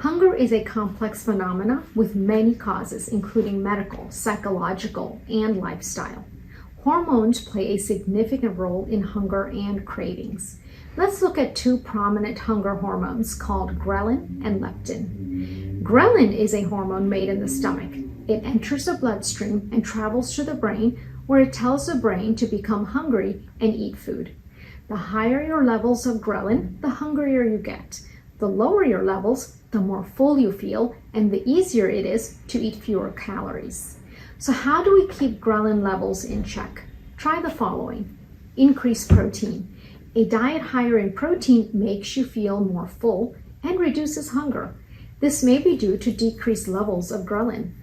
Hunger is a complex phenomenon with many causes, including medical, psychological, and lifestyle. Hormones play a significant role in hunger and cravings. Let's look at two prominent hunger hormones called ghrelin and leptin. Ghrelin is a hormone made in the stomach. It enters the bloodstream and travels to the brain, where it tells the brain to become hungry and eat food. The higher your levels of ghrelin, the hungrier you get. The lower your levels, the more full you feel, and the easier it is to eat fewer calories. So how do we keep ghrelin levels in check? Try the following. Increase protein. A diet higher in protein makes you feel more full and reduces hunger. This may be due to decreased levels of ghrelin.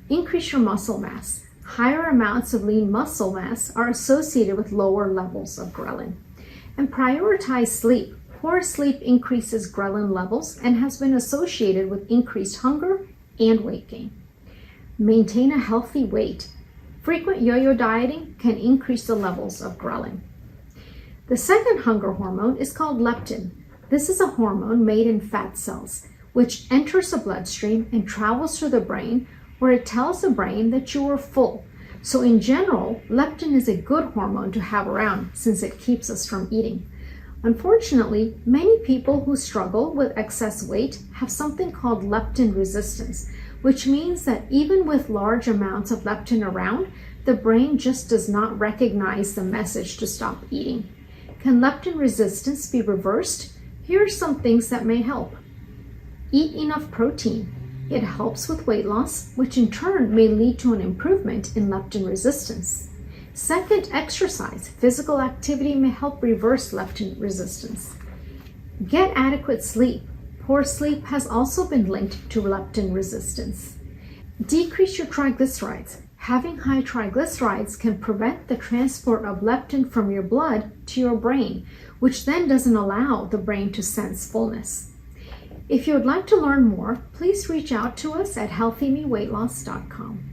Increase your muscle mass. Higher amounts of lean muscle mass are associated with lower levels of ghrelin. And prioritize sleep. Poor sleep increases ghrelin levels and has been associated with increased hunger and weight gain. Maintain a healthy weight. Frequent yo-yo dieting can increase the levels of ghrelin. The second hunger hormone is called leptin. This is a hormone made in fat cells, which enters the bloodstream and travels to the brain, where it tells the brain that you are full. So in general, leptin is a good hormone to have around since it keeps us from eating. Unfortunately, many people who struggle with excess weight have something called leptin resistance, which means that even with large amounts of leptin around, the brain just does not recognize the message to stop eating. Can leptin resistance be reversed? Here are some things that may help. Eat enough protein. It helps with weight loss, which in turn may lead to an improvement in leptin resistance. Second, exercise. Physical activity may help reverse leptin resistance. Get adequate sleep. Poor sleep has also been linked to leptin resistance. Decrease your triglycerides. Having high triglycerides can prevent the transport of leptin from your blood to your brain, which then doesn't allow the brain to sense fullness. If you would like to learn more, please reach out to us at healthymeweightloss.com.